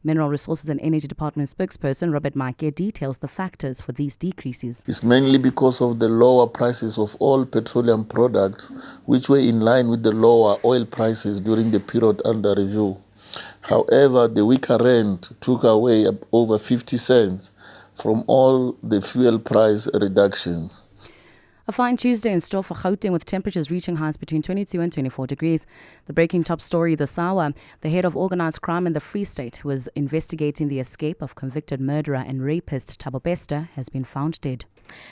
Mineral Resources and Energy Department spokesperson Robert Maike details the factors for these decreases. It's mainly because of the lower prices of all petroleum products, which were in line with the lower oil prices during the period under review. However, the weaker rand took away over 50 cents from all the fuel price reductions. A fine Tuesday in store for Gauteng with temperatures reaching highs between 22 and 24 degrees. The breaking top story this hour, the head of organised crime in the Free State, who was investigating the escape of convicted murderer and rapist Thabo Bester, has been found dead.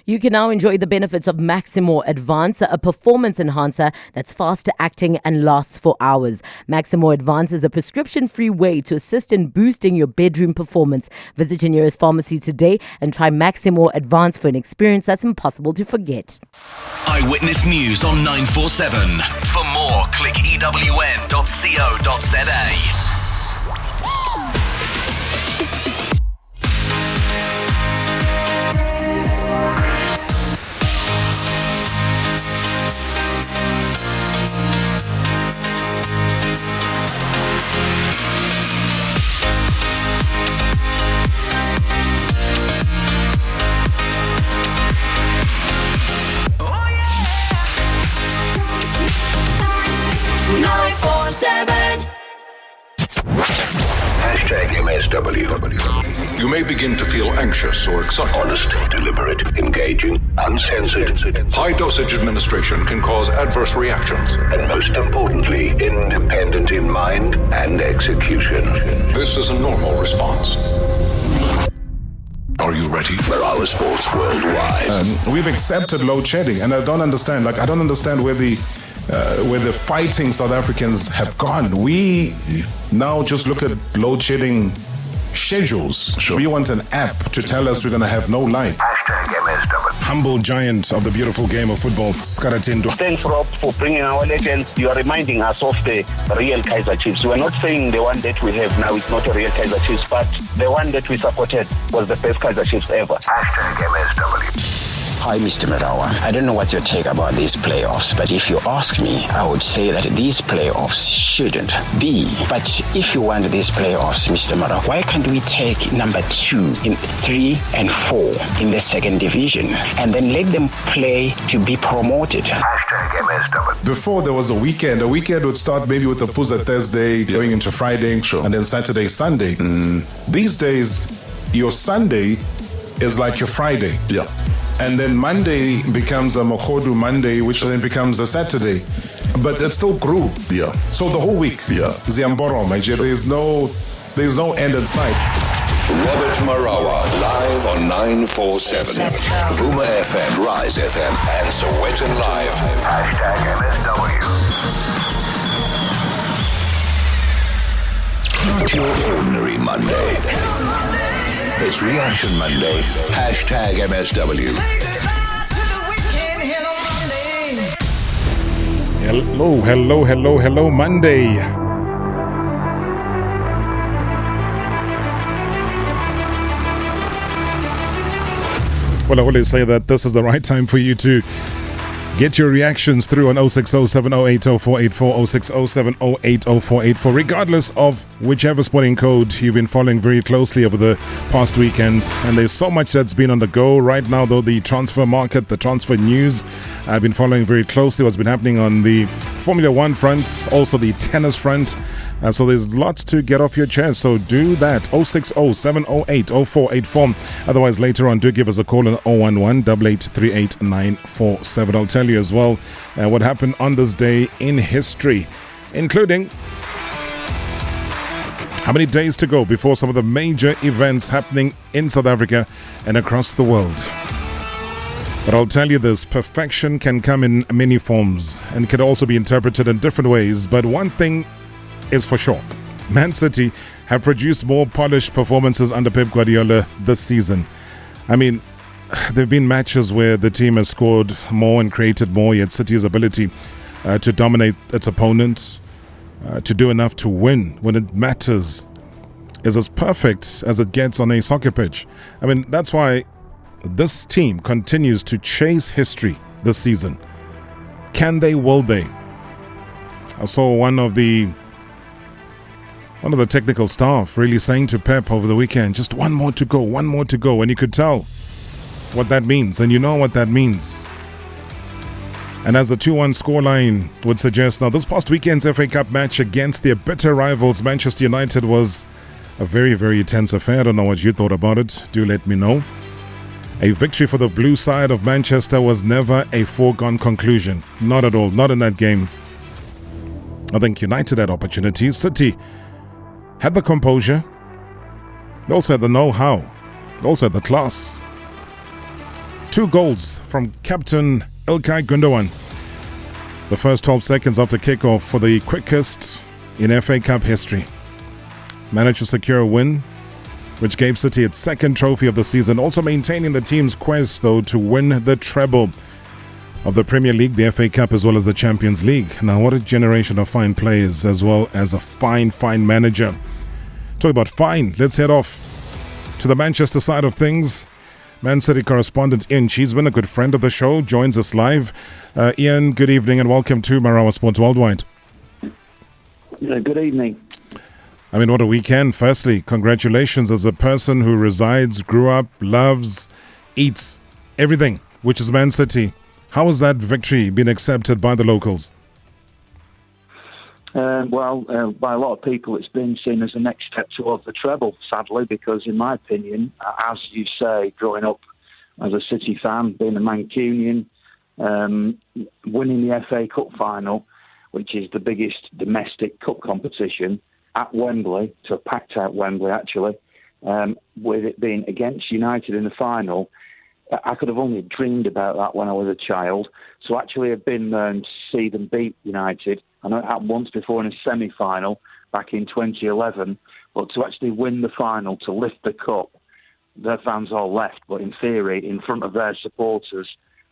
You can now enjoy the benefits of Maximo Advance, a performance enhancer that's faster acting and lasts for hours. Maximo Advance is a prescription-free way to assist in boosting your bedroom performance. Visit your nearest pharmacy today and try Maximo Advance for an experience that's impossible to forget. Eyewitness News on 947. For more, click ewn.co.za. MSW. You may begin to feel anxious or excited. Honest, deliberate, engaging, uncensored. High dosage administration can cause adverse reactions. And most importantly, independent in mind and execution. This is a normal response. Are you ready? Marawa Sports Worldwide. We've accepted load shedding, and I don't understand. I don't understand where the fighting South Africans have gone. We now just look at load shedding schedules. Sure. We want an app to tell us we're going to have no light. MSW. Humble giant of the beautiful game of football, Skaratendo. Thanks, Rob, for bringing our legends. You are reminding us of the real Kaizer Chiefs. We're not saying the one that we have now is not a real Kaizer Chiefs, but the one that we supported was the best Kaizer Chiefs ever. MSW. Hi, Mr. Marawa. I don't know what's your take about these playoffs, but if you ask me, I would say that these playoffs shouldn't be. But if you want these playoffs, Mr. Marawa, why can't we take number 2, 3 and 4 in the second division and then let them play to be promoted? MSW. Before there was a weekend would start maybe with the Puza Thursday, going into Friday, and then Saturday, Sunday. These days, your Sunday is like your Friday. Yeah. And then Monday becomes a Mokhodu Monday, which then becomes a Saturday. But it's still grew. Yeah. So the whole week. Yeah. Ziamboro, there's no end in sight. Robert Marawa, live on 947. Vuma FM, Rise FM, and Sowetan Live. MSW. Not your ordinary Monday. It's Reaction Monday. MSW. Hello, Monday. Well, I always say that this is the right time for you to get your reactions through on 0607080484, 0607080484, regardless of whichever sporting code you've been following very closely over the past weekend. And there's so much that's been on the go right now, though. The transfer market, the transfer news, I've been following very closely what's been happening on the Formula One front, also the tennis front. So there's lots to get off your chest, so do that. 0607080484. Otherwise, later on, do give us a call on 011-883-8947. I'll tell you as well what happened on this day in history, including how many days to go before some of the major events happening in South Africa and across the world. But I'll tell you this, perfection can come in many forms and can also be interpreted in different ways. But one thing is for sure, Man City have produced more polished performances under Pep Guardiola this season. I mean, there have been matches where the team has scored more and created more, yet City's ability to dominate its opponent, to do enough to win when it matters, is as perfect as it gets on a soccer pitch. I mean, that's why this team continues to chase history this season. Can they? Will they? I saw one of the one of the technical staff really saying to Pep over the weekend, just one more to go, and you could tell what that means, and you know what that means. And as the 2-1 scoreline would suggest, now this past weekend's FA Cup match against their bitter rivals Manchester United was a very, very tense affair. I don't know what you thought about it. Do let me know. A victory for the blue side of Manchester was never a foregone conclusion. Not at all. Not in that game. I think United had opportunities. City had the composure. They also had the know-how. They also had the class. 2 goals from captain Ilkay Gundogan. The first 12 seconds after kickoff for the quickest in FA Cup history. Managed to secure a win, which gave City its second trophy of the season, also maintaining the team's quest, though, to win the treble of the Premier League, the FA Cup, as well as the Champions League. Now, what a generation of fine players, as well as a fine manager. Talk about fine, let's head off to the Manchester side of things. Man City correspondent Ian Cheeseman, a good friend of the show, joins us live. Ian, good evening and welcome to Marawa Sports Worldwide. Good evening. I mean, what a weekend. Firstly, congratulations as a person who resides, grew up, loves, eats everything, which is Man City. How has that victory been accepted by the locals? By a lot of people, it's been seen as the next step towards the treble, sadly, because in my opinion, as you say, growing up as a City fan, being a Mancunian, winning the FA Cup final, which is the biggest domestic cup competition at Wembley, to a packed out Wembley actually, with it being against United in the final, I could have only dreamed about that when I was a child. So actually I've been there and see them beat United. I know it happened once before in a semi-final back in 2011, but to actually win the final, to lift the cup, their fans all left, but in theory, in front of their supporters,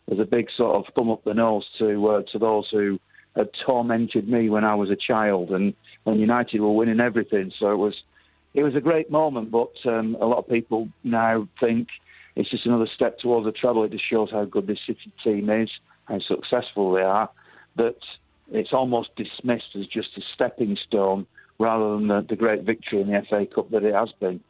there's a big sort of thumb up the nose to those who had tormented me when I was a child and when United were winning everything. So it was a great moment, but a lot of people now think it's just another step towards the treble. It just shows how good this City team is, how successful they are, that it's almost dismissed as just a stepping stone rather than the great victory in the FA Cup that it has been.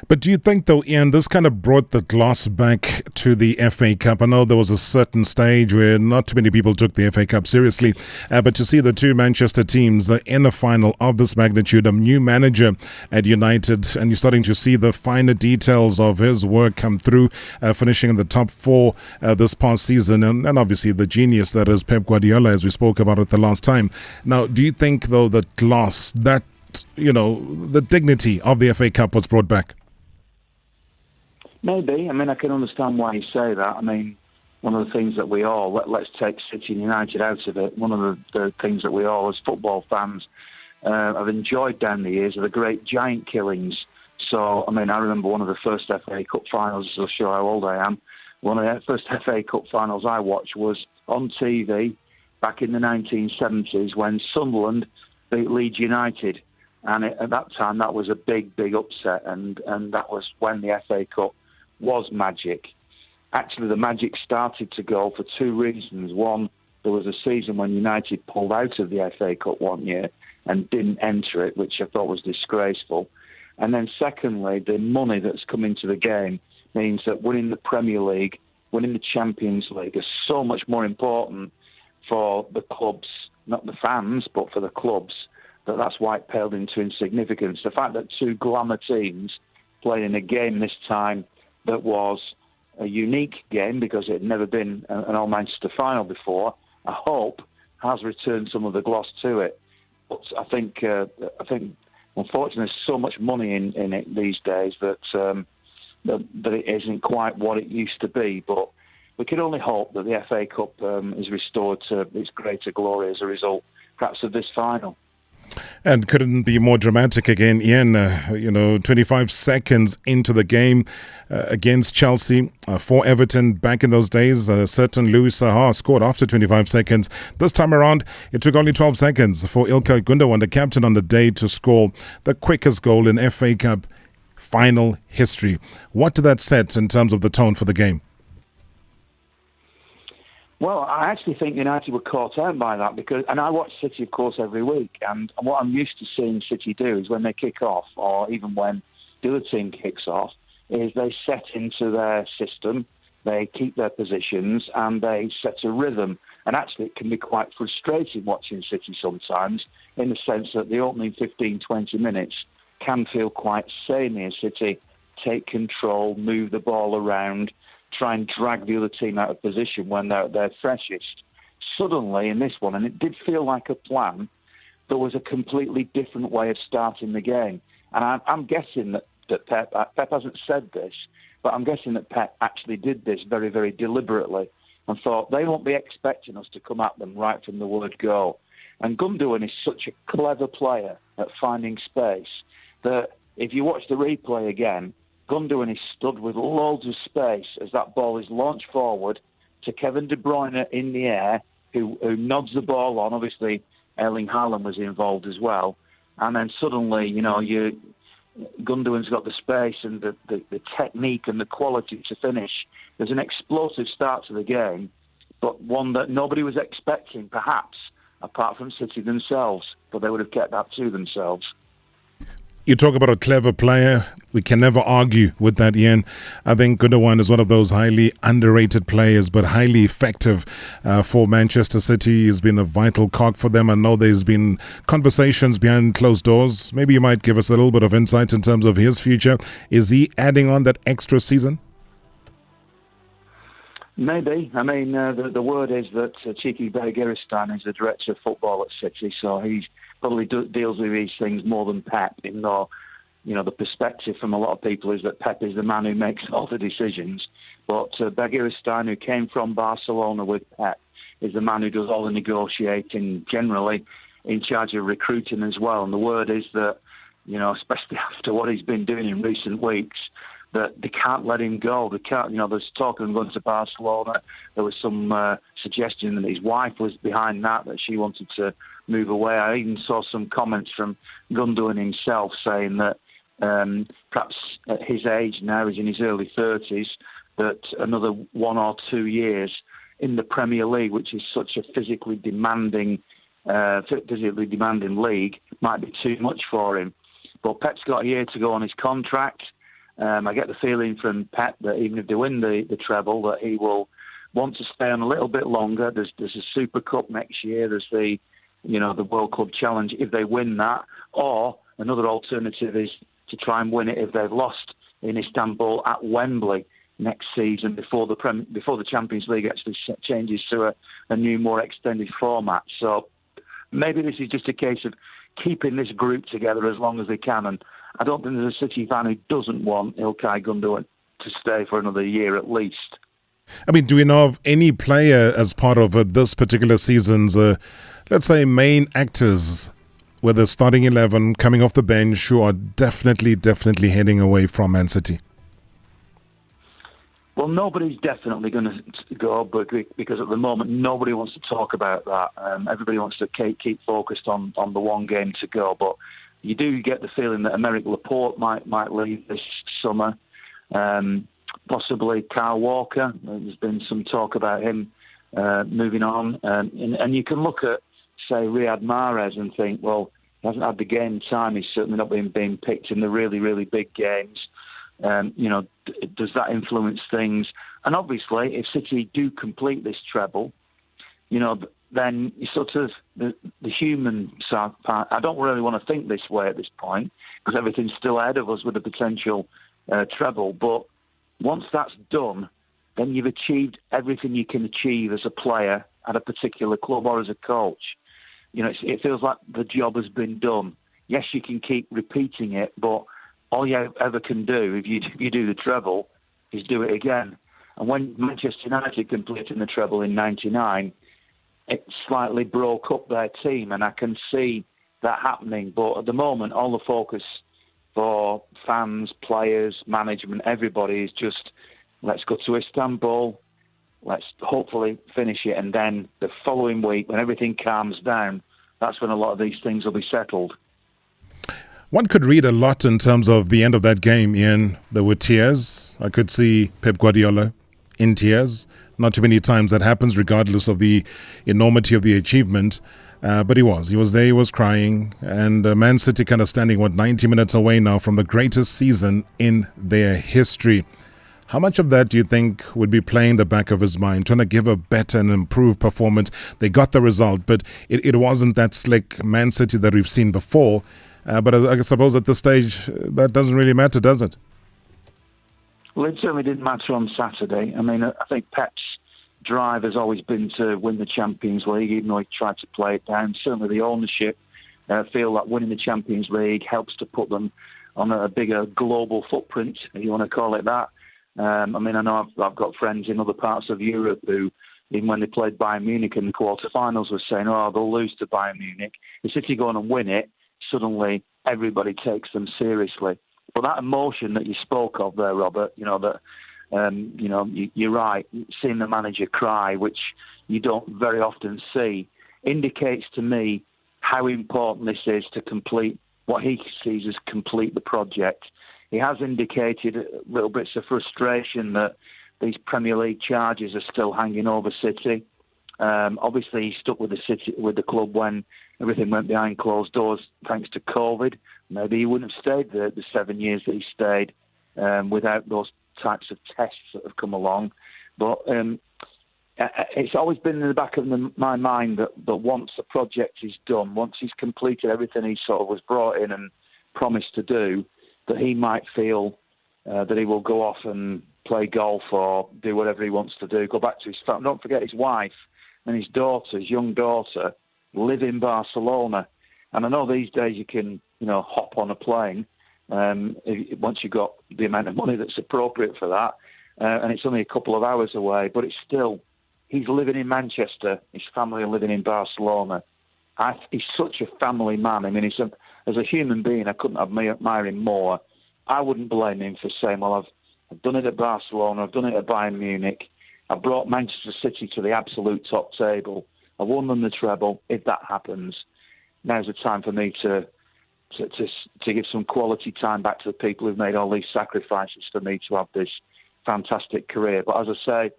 But do you think, though, Ian, this kind of brought the gloss back to the FA Cup? I know there was a certain stage where not too many people took the FA Cup seriously, but to see the two Manchester teams in a final of this magnitude, a new manager at United, and you're starting to see the finer details of his work come through, finishing in the top 4 this past season, and obviously the genius that is Pep Guardiola, as we spoke about it the last time. Now, do you think, though, that gloss, that, the dignity of the FA Cup was brought back? Maybe. I mean, I can understand why you say that. I mean, one of the things that we all, let's take City and United out of it, one of the things that we all as football fans have enjoyed down the years are the great giant killings. So, I mean, I remember one of the first FA Cup finals, to show how old I am, one of the first FA Cup finals I watched was on TV back in the 1970s when Sunderland beat Leeds United. And at that time, that was a big, big upset, and that was when the FA Cup was magic. Actually, the magic started to go for 2 reasons. One, there was a season when United pulled out of the FA Cup one year and didn't enter it, which I thought was disgraceful. And then secondly, the money that's come into the game means that winning the Premier League, winning the Champions League is so much more important for the clubs, not the fans, but for the clubs, that's why it paled into insignificance. The fact that 2 glamour teams played in a game this time that was a unique game because it had never been an All-Manchester final before, I hope has returned some of the gloss to it. But I think unfortunately there's so much money in it these days that it isn't quite what it used to be. But we can only hope that the FA Cup is restored to its greater glory as a result, perhaps, of this final. And couldn't be more dramatic again, Ian. 25 seconds into the game against Chelsea for Everton back in those days, a certain Louis Saha scored after 25 seconds. This time around, it took only 12 seconds for Ilkay Gundogan, the captain on the day, to score the quickest goal in FA Cup final history. What did that set in terms of the tone for the game? Well, I actually think United were caught out by that and I watch City, of course, every week. And what I'm used to seeing City do is when they kick off, or even when the other team kicks off, is they set into their system, they keep their positions, and they set a rhythm. And actually, it can be quite frustrating watching City sometimes, in the sense that the opening 15, 20 minutes can feel quite samey as City take control, move the ball around, try and drag the other team out of position when they're at their freshest. Suddenly, in this one, and it did feel like a plan, there was a completely different way of starting the game. And I'm guessing that Pep hasn't said this, but I'm guessing that Pep actually did this very, very deliberately and thought they won't be expecting us to come at them right from the word go. And Gundogan is such a clever player at finding space that if you watch the replay again, Gundogan is stood with loads of space as that ball is launched forward to Kevin De Bruyne in the air, who nods the ball on. Obviously, Erling Haaland was involved as well. And then suddenly, Gundogan's got the space and the technique and the quality to finish. There's an explosive start to the game, but one that nobody was expecting, perhaps, apart from City themselves, but they would have kept that to themselves. You talk about a clever player. We can never argue with that, Ian. I think Gundogan is one of those highly underrated players, but highly effective for Manchester City. He's been a vital cog for them. I know there's been conversations behind closed doors. Maybe you might give us a little bit of insight in terms of his future. Is he adding on that extra season? Maybe. I mean, the word is that Chiki Bergeristan is the director of football at City, so he's probably deals with these things more than Pep, even though, the perspective from a lot of people is that Pep is the man who makes all the decisions. But Bergeristan, who came from Barcelona with Pep, is the man who does all the negotiating, generally in charge of recruiting as well. And the word is that, especially after what he's been doing in recent weeks, that they can't let him go. They can't, there's talk of him going to Barcelona. There was some suggestion that his wife was behind that she wanted to move away. I even saw some comments from Gundogan himself saying that perhaps at his age now, he's in his early 30s, that another 1 or 2 years in the Premier League, which is such a physically demanding league, might be too much for him. But Pep's got a year to go on his contract. I get the feeling from Pep that even if they win the treble, that he will want to stay on a little bit longer. There's a Super Cup next year. There's the World Club Challenge if they win that. Or another alternative is to try and win it if they've lost in Istanbul at Wembley next season before the Champions League actually changes to a new, more extended format. So maybe this is just a case of keeping this group together as long as they can. And I don't think there's a City fan who doesn't want Ilkay Gundogan to stay for another year at least. I mean, do we know of any player as part of this particular season's, let's say, main actors, whether starting 11, coming off the bench, who are definitely heading away from Man City? Well, nobody's definitely going to go, but because at the moment nobody wants to talk about that. Everybody wants to keep focused on the one game to go. But you do get the feeling that Aymeric Laporte might leave this summer. Possibly Kyle Walker. There's been some talk about him moving on. And you can look at, say, Riyad Mahrez and think, well, he hasn't had the game time. He's certainly not being picked in the really, really big games. Does that influence things? And obviously, if City do complete this treble, then you sort of, the human side part, I don't really want to think this way at this point, because everything's still ahead of us with the potential treble. But once that's done, then you've achieved everything you can achieve as a player at a particular club or as a coach. It feels like the job has been done. Yes, you can keep repeating it, but all you ever can do, if you do the treble, is do it again. And when Manchester United completed the treble in '99, it slightly broke up their team, and I can see that happening. But at the moment, all the focus for fans, players, management, everybody is just, let's go to Istanbul, let's hopefully finish it, and then the following week, when everything calms down, that's when a lot of these things will be settled. One could read a lot in terms of the end of that game, Ian. There were tears. I could see Pep Guardiola in tears. Not too many times that happens, regardless of the enormity of the achievement. But he was there, he was crying. And Man City kind of standing, 90 minutes away now from the greatest season in their history. How much of that do you think would be playing the back of his mind, trying to give a better and improved performance? They got the result, but it wasn't that slick Man City that we've seen before. But I suppose at this stage, that doesn't really matter, does it? Well, it certainly didn't matter on Saturday. I mean, I think Pep's drive has always been to win the Champions League, even though he tried to play it down. Certainly the ownership feel that winning the Champions League helps to put them on a bigger global footprint, if you want to call it that. I mean, I know I've got friends in other parts of Europe who, even when they played Bayern Munich in the quarterfinals, were saying, oh, they'll lose to Bayern Munich. The City go on and win it, suddenly everybody takes them seriously. But that emotion that you spoke of there, Robert, you're right, seeing the manager cry, which you don't very often see, indicates to me how important this is to complete what he sees as complete the project. He has indicated little bits of frustration that these Premier League charges are still hanging over City. Obviously, he stuck with the club when everything went behind closed doors, thanks to COVID. Maybe he wouldn't have stayed the 7 years that he stayed without those types of tests that have come along. But it's always been in the back of my mind that once the project is done, once he's completed everything he sort of was brought in and promised to do, that he might feel that he will go off and play golf or do whatever he wants to do, go back to his family. Don't forget his wife and his young daughter, live in Barcelona. And I know these days you can, hop on a plane once you've got the amount of money that's appropriate for that, and it's only a couple of hours away, but it's still, he's living in Manchester, his family are living in Barcelona. He's such a family man. I mean, as a human being, I couldn't admire him more. I wouldn't blame him for saying, well, I've done it at Barcelona, I've done it at Bayern Munich, I've brought Manchester City to the absolute top table, I won them the treble. If that happens, now's the time for me to give some quality time back to the people who've made all these sacrifices for me to have this fantastic career. But as I say,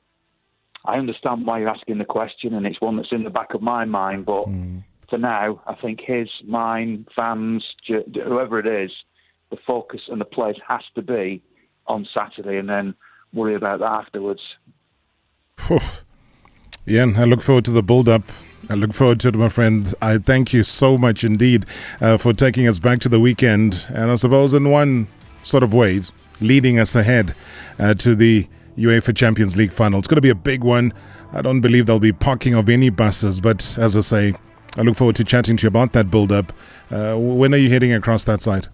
I understand why you're asking the question, and it's one that's in the back of my mind, but for now, I think mine, fans, whoever it is, the focus and the place has to be on Saturday, and then worry about that afterwards. Yeah, I look forward to the build-up. I look forward to it, my friend. I thank you so much indeed for taking us back to the weekend, and I suppose in one sort of way, leading us ahead to the UEFA Champions League final. It's going to be a big one. I don't believe there'll be parking of any buses, but as I say, I look forward to chatting to you about that build-up. When are you heading across that side?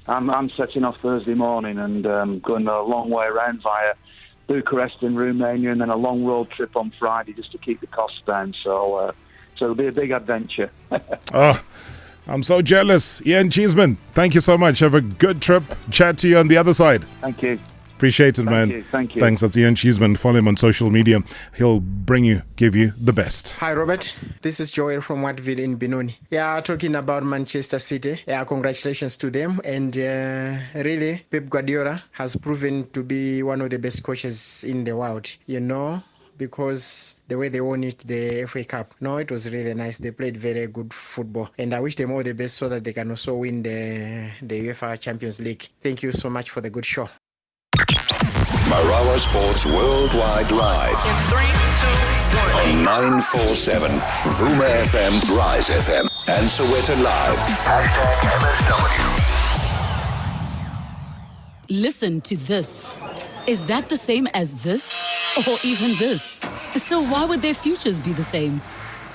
I'm setting off Thursday morning and going a long way around via Bucharest and Romania, and then a long road trip on Friday just to keep the costs down. So it'll be a big adventure. Oh, I'm so jealous. Ian Cheeseman, thank you so much. Have a good trip. Chat to you on the other side. Thank you. Appreciate it, man. Thank you. Thanks. That's Ian Cheeseman. Follow him on social media. He'll give you the best. Hi, Robert. This is Joel from Wattville in Benoni. Yeah, talking about Manchester City. Yeah, congratulations to them. And really, Pep Guardiola has proven to be one of the best coaches in the world. Because the way they won it, the FA Cup. No, it was really nice. They played very good football. And I wish them all the best so that they can also win the UEFA Champions League. Thank you so much for the good show. Marawa Sports Worldwide Live. In 3, 2, 1. On 947, Vuma FM, Rise FM, and Soweto Live. #MSW. Listen to this. Is that the same as this? Or even this? So why would their futures be the same?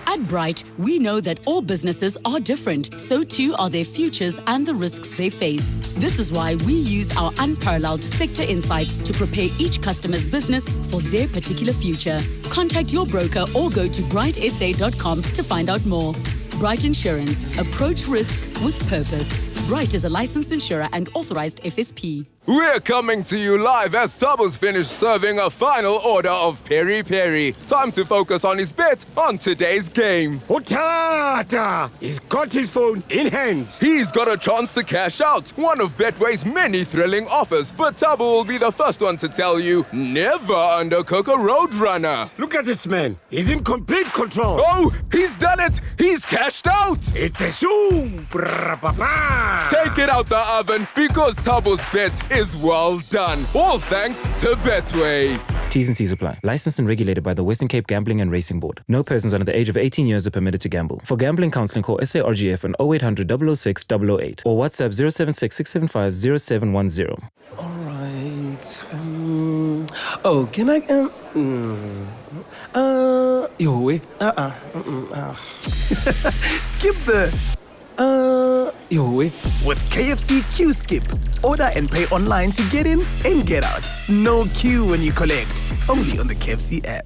At Bright, we know that all businesses are different, so too are their futures and the risks they face. This is why we use our unparalleled sector insights to prepare each customer's business for their particular future. Contact your broker or go to brightsa.com to find out more. Bright Insurance. Approach risk with purpose. Bright is a licensed insurer and authorized FSP. We're coming to you live as Sabo's finished serving a final order of peri peri. Time to focus on his bet on today's game. Utata! He's got his phone in hand. He's got a chance to cash out, one of Betway's many thrilling offers, but Sabo will be the first one to tell you, never undercook a Roadrunner. Look at this man. He's in complete control. Oh, he's done it. He's cashed out. It's a shoe. Take it out the oven because Sabo's bet is well done. All thanks to Betway. T's and C's apply. Licensed and regulated by the Western Cape Gambling and Racing Board. No persons under the age of 18 years are permitted to gamble. For gambling counseling, call SARGF on 0800 006 008 or WhatsApp 076 675 0710. All right. Oh, can I... Skip the... With KFC Q Skip. Order and pay online to get in and get out. No queue when you collect. Only on the KFC app.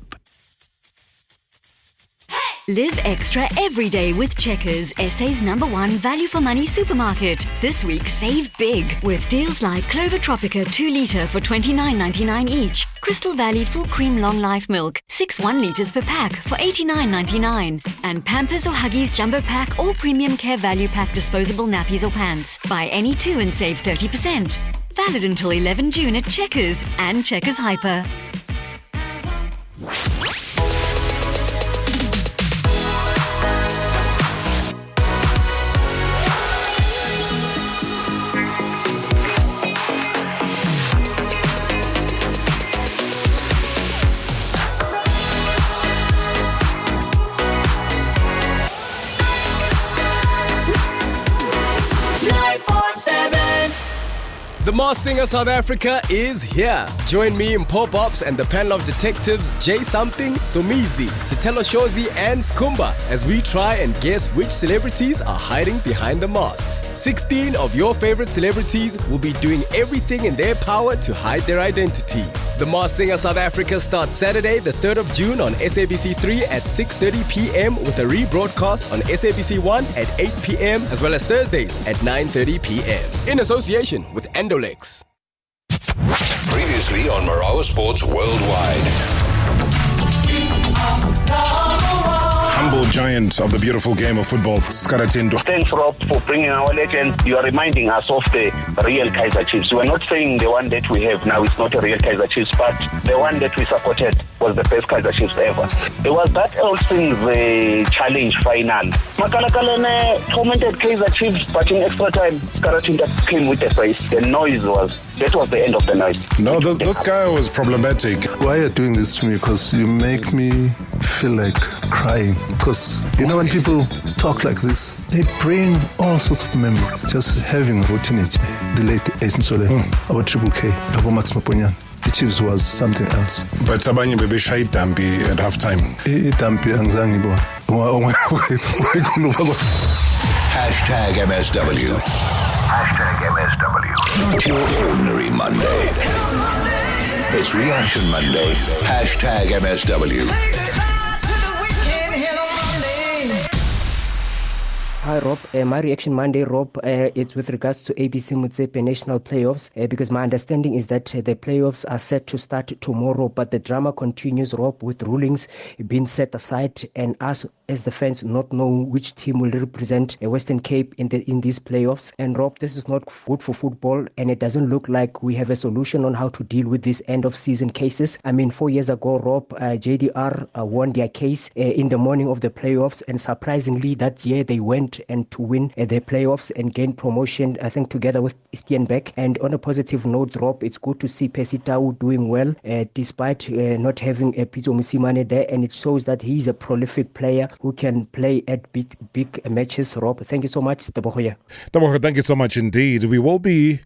Live extra every day with Checkers, SA's #1 value for money supermarket. This week, save big with deals like Clover Tropica 2 litre for $29.99 each. Crystal Valley Full Cream Long Life Milk, 6 1 litres per pack for $89.99. And Pampers or Huggies Jumbo Pack or Premium Care Value Pack disposable nappies or pants. Buy any 2 and save 30%. Valid until 11 June at Checkers and Checkers Hyper. The Masked Singer South Africa is here. Join me in pop-ups and the panel of detectives Jay Something, Somizi, Sitelo Shozi and Skumba as we try and guess which celebrities are hiding behind the masks. 16 of your favorite celebrities will be doing everything in their power to hide their identities. The Masked Singer South Africa starts Saturday the 3rd of June on SABC3 at 6:30 p.m. with a rebroadcast on SABC1 at 8 p.m. as well as Thursdays at 9:30 p.m. in association with Endolex. Previously on Marawa Sports Worldwide. Humble giant of the beautiful game of football, Skaratindo. Thanks, Rob, for bringing our legends. You are reminding us of the real Kaizer Chiefs. We are not saying the one that we have now is not a real Kaizer Chiefs, but the one that we supported was the best Kaizer Chiefs ever. It was that Elston's challenge final. Makalakalene tormented Kaizer Chiefs, but in extra time, Skaratindo came with the face. The noise that was the end of the noise. No, this guy was problematic. Why are you doing this to me? Because you make me feel like crying. Because, you know, when people talk like this, they bring all sorts of memories. Just having a teenage, the late Ace Nsole, about Triple K, about Max Maponyan. The Chiefs was something else. But Tabanye Bebe Shai Dampi at halftime. Dampi Angzangi Bo. Hashtag MSW. Hashtag MSW. Not your ordinary Monday. It's Reaction Monday. Hashtag MSW. Hi Rob, my reaction Monday, Rob, it's with regards to ABC Motsepe national playoffs, because my understanding is that the playoffs are set to start tomorrow, but the drama continues, Rob, with rulings being set aside and us as the fans not know which team will represent Western Cape in these playoffs. And Rob, this is not good for football, and it doesn't look like we have a solution on how to deal with these end of season cases. I mean, 4 years ago, Rob, JDR won their case in the morning of the playoffs, and surprisingly that year they went and to win the playoffs and gain promotion, I think, together with Steenbeck. And on a positive note, Rob, it's good to see Pesitau doing well despite not having Pito Musimane there, and it shows that he's a prolific player who can play at big matches. Rob, thank you so much. Tabohoya, thank you so much indeed. We will be,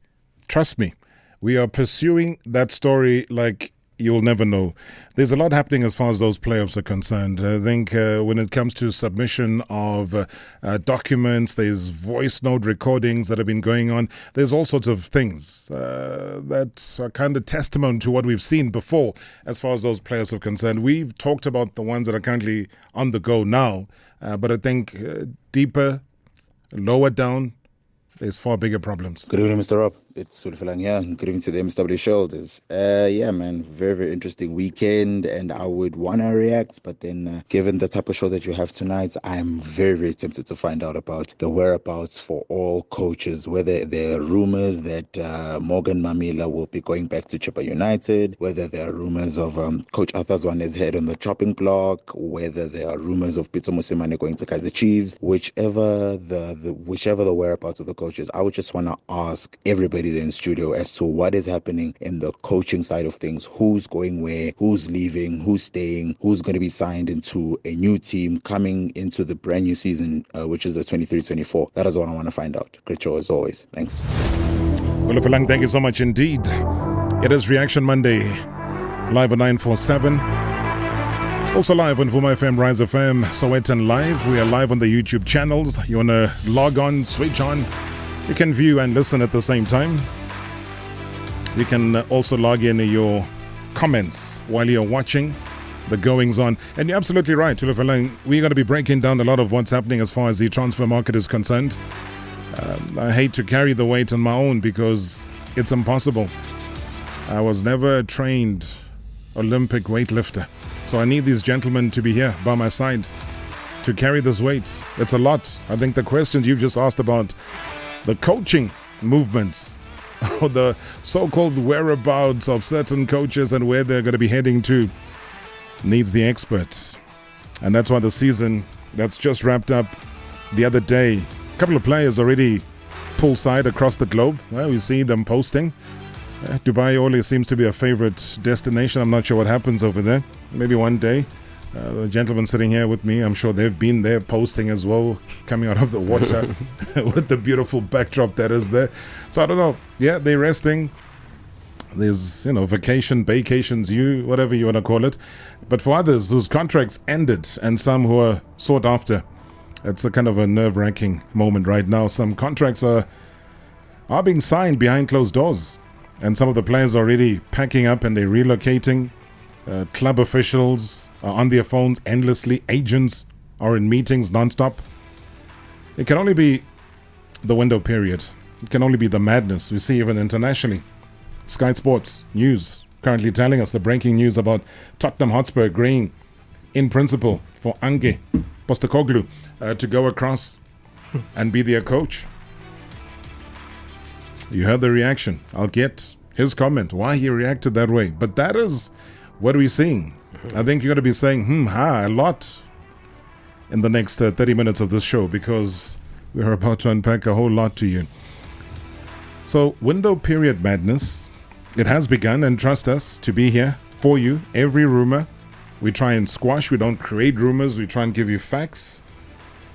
trust me, we are pursuing that story like you'll never know. There's a lot happening as far as those playoffs are concerned. I think when it comes to submission of documents, there's voice note recordings that have been going on. There's all sorts of things that are kind of testament to what we've seen before as far as those players are concerned. We've talked about the ones that are currently on the go now, but I think deeper, lower down, there's far bigger problems. Good evening, Mr. Rob. It's Sulfalang here. Good evening to the MSW shoulders. Yeah, man, very, very interesting weekend, and I would want to react, but then given the type of show that you have tonight, I'm very, very tempted to find out about the whereabouts for all coaches, whether there are rumors that Morgan Mamila will be going back to Chippa United, whether there are rumors of Coach Arthur's head on the chopping block, whether there are rumors of Peter Mosimane going to Kaizer Chiefs, whichever the whereabouts of the coaches. I would just want to ask everybody there in studio as to what is happening in the coaching side of things. Who's going where, who's leaving, who's staying, who's going to be signed into a new team coming into the brand new season, which is the 23-24. That is what I want to find out. Great show as always. Thanks. Well, Falang, thank you so much indeed. It is Reaction Monday, live on 947. Also live on Vuma FM, Rise FM, Sowetan Live. We are live on the YouTube channels. You want to log on, switch on. You can view and listen at the same time. You can also log in your comments while you're watching the goings on. And you're absolutely right, Tulufalang. We're going to be breaking down a lot of what's happening as far as the transfer market is concerned. I hate to carry the weight on my own because it's impossible. I was never a trained Olympic weightlifter. So I need these gentlemen to be here by my side to carry this weight. It's a lot. I think the questions you've just asked about the coaching movements or the so-called whereabouts of certain coaches and where they're going to be heading to needs the experts. And that's why the season that's just wrapped up the other day, a couple of players already poolside across the globe. We see them posting. Dubai always seems to be a favorite destination. I'm not sure what happens over there. Maybe one day. The gentleman sitting here with me, I'm sure they've been there posting as well, coming out of the water with the beautiful backdrop that is there. So I don't know. Yeah, they're resting. There's, vacations, whatever you want to call it. But for others whose contracts ended and some who are sought after, it's a kind of a nerve-wracking moment right now. Some contracts are being signed behind closed doors. And some of the players are already packing up and they're relocating. Club officials are on their phones endlessly. Agents are in meetings non-stop. It can only be the window period. It can only be the madness we see even internationally. Sky Sports News currently telling us the breaking news about Tottenham Hotspur agreeing in principle for Ange Postecoglou to go across and be their coach. You heard the reaction. I'll get his comment, why he reacted that way. But that is what we're seeing. I think you're going to be saying, a lot in the next 30 minutes of this show because we're about to unpack a whole lot to you. So, window period madness, it has begun, and trust us to be here for you. Every rumor we try and squash. We don't create rumors. We try and give you facts.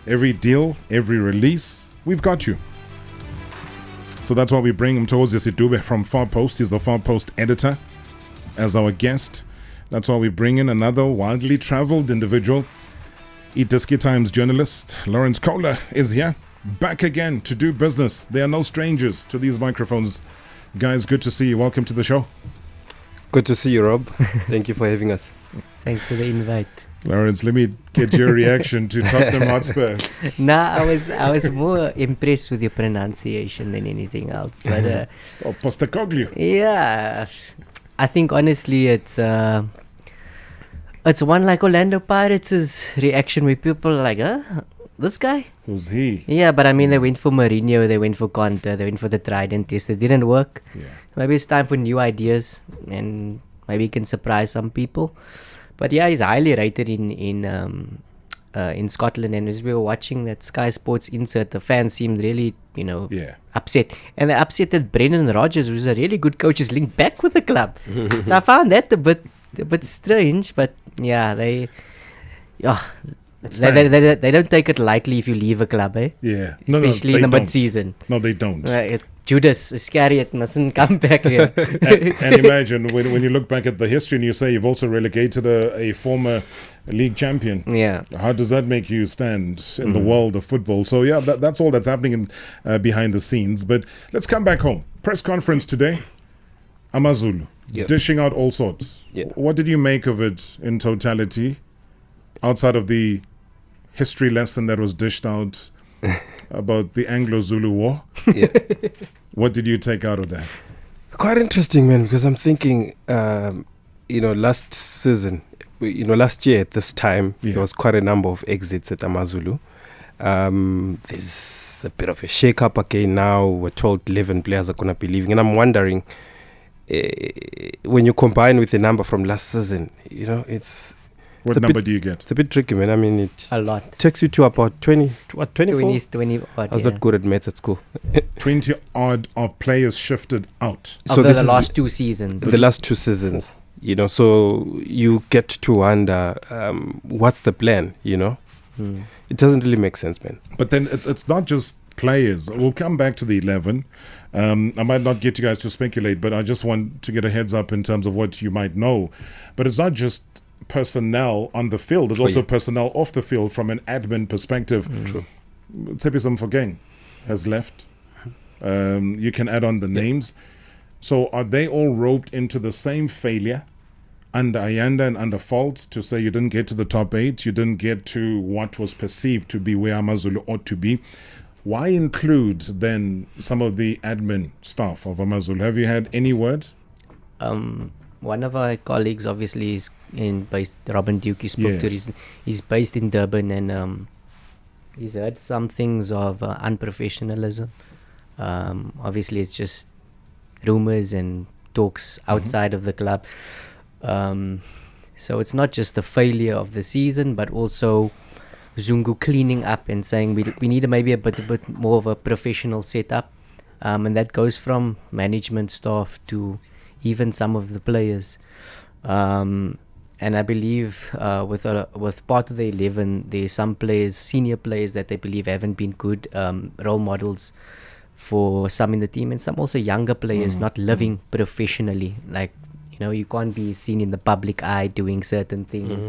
Every deal, every release, we've got you. So that's why we bring Mthokozisi Dube from Far Post. He's the Far Post editor as our guest. That's why we bring in another widely traveled individual. iDiskiTimes journalist Lorenz Köhler is here, back again to do business. They are no strangers to these microphones. Guys, good to see you. Welcome to the show. Good to see you, Rob. Thank you for having us. Thanks for the invite. Lawrence, let me get your reaction to Tottenham Hotspur. I was more impressed with your pronunciation than anything else. But Postecoglou. Yeah, I think honestly it's one like Orlando Pirates' reaction where people are like, this guy? Who's he? Yeah, but I mean they went for Mourinho, they went for Conte, they went for the Trident test. It didn't work. Yeah. Maybe it's time for new ideas and maybe he can surprise some people. But yeah, he's highly rated in Scotland, and as we were watching that Sky Sports insert, the fans seemed really, upset. And they're upset that Brendan Rodgers, who's a really good coach, is linked back with the club. So I found that a bit strange, but yeah, they don't take it lightly if you leave a club, eh? Yeah. Especially in the mid-season. No, they don't. Judas Iscariot mustn't come back here. and imagine when you look back at the history and you say you've also relegated a former league champion. Yeah. How does that make you stand in the world of football? So yeah, that's all that's happening behind the scenes. But let's come back home. Press conference today. AmaZulu, dishing out all sorts. Yep. What did you make of it in totality, outside of the history lesson that was dished out about the Anglo-Zulu War? What did you take out of that? Quite interesting, man, because I'm thinking, last season, last year at this time, there was quite a number of exits at AmaZulu. There's a bit of a shake-up again now. We're told 11 players are going to be leaving. And I'm wondering, when you combine with the number from last season, it's... What number do you get? It's a bit tricky, man. I mean, it a lot takes you to about 24? 20 odd, I was not good at maths at school. 20 odd of players shifted out. So this is the last 2 seasons. The last 2 seasons, so you get to wonder, what's the plan, It doesn't really make sense, man. But then it's not just players. We'll come back to the 11. I might not get you guys to speculate, but I just want to get a heads up in terms of what you might know. But it's not just personnel on the field. There's also personnel off the field from an admin perspective. True. Tsepiso Mfokeng has left. You can add on the names. So are they all roped into the same failure under Ayanda and under Folz to say you didn't get to the top 8, you didn't get to what was perceived to be where AmaZulu ought to be? Why include then some of the admin staff of AmaZulu? Have you had any word? One of our colleagues obviously is based, Robin Duke, he spoke to. He's based in Durban, and he's heard some things of unprofessionalism. Obviously it's just rumours and talks outside of the club. So it's not just the failure of the season, but also Zungu cleaning up and saying we need maybe a bit more of a professional setup, and that goes from management staff to even some of the players, and I believe with part of the 11, there's some players, senior players, that they believe haven't been good role models for some in the team, and some also younger players not living professionally. Like, you can't be seen in the public eye doing certain things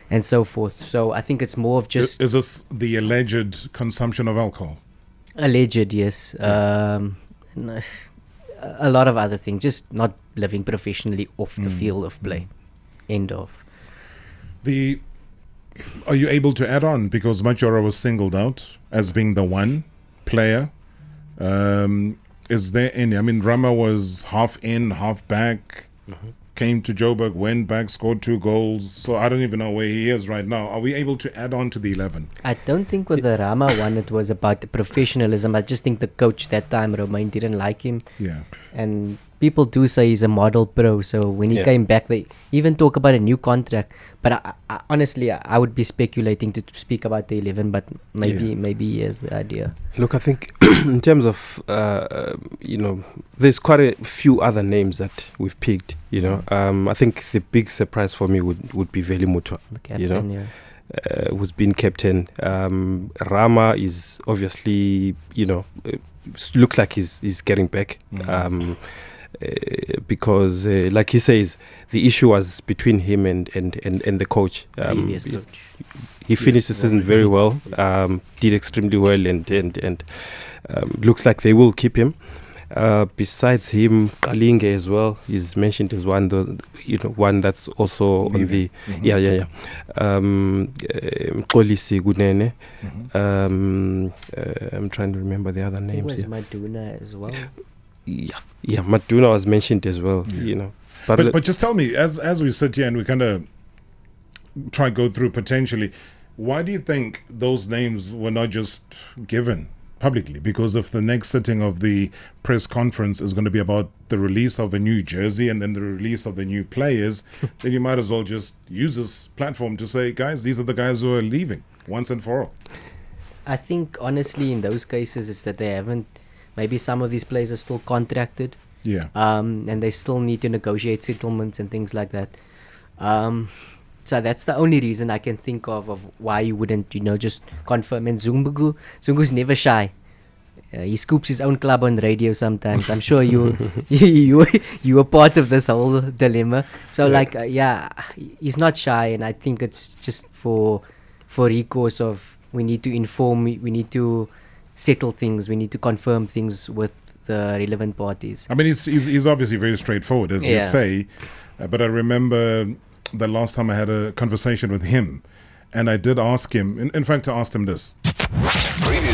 and so forth. So I think it's more of just... Is this the alleged consumption of alcohol? Alleged, yes. A lot of other things, just not living professionally off the field of play. End of. Are you able to add on, because Majora was singled out as being the one player? Is there any? I mean, Rama was half in, half back, came to Joburg, went back, scored 2 goals. So I don't even know where he is right now. Are we able to add on to the 11? I don't think with the Rama one it was about the professionalism. I just think the coach that time, Romain, didn't like him. Yeah. And people do say he's a model pro. So when he came back, they even talk about a new contract. But I honestly, I would be speculating to speak about the 11, but maybe he has the idea. Look, I think in terms of, there's quite a few other names that we've picked, I think the big surprise for me would be Veli Mutwa, the captain, who's been captain. Rama is obviously, looks like he's getting back. Because like he says, the issue was between him and the coach. Previous coach. He finished the season very well, did extremely well, and looks like they will keep him. Besides him, Kalinge as well is mentioned as one that's also on the Kolisi Gunene. I'm trying to remember the other names. It was Maduna as well. Yeah, Maduna was mentioned as well. But just tell me, as we sit here and we kind of try to go through potentially, why do you think those names were not just given publicly? Because if the next sitting of the press conference is going to be about the release of a new jersey and then the release of the new players, then you might as well just use this platform to say, guys, these are the guys who are leaving once and for all. I think honestly in those cases it's that they haven't, maybe some of these players are still contracted, and they still need to negotiate settlements and things like that. So that's the only reason I can think of why you wouldn't, just confirm. And Zungu's never shy. He scoops his own club on radio sometimes. I'm sure you were part of this whole dilemma. So he's not shy, and I think it's just for recourse of we need to inform, we need to settle things, we need to confirm things with the relevant parties. I mean, he's obviously very straightforward, as you say, but I remember the last time I had a conversation with him, and I did ask him, in fact I asked him this.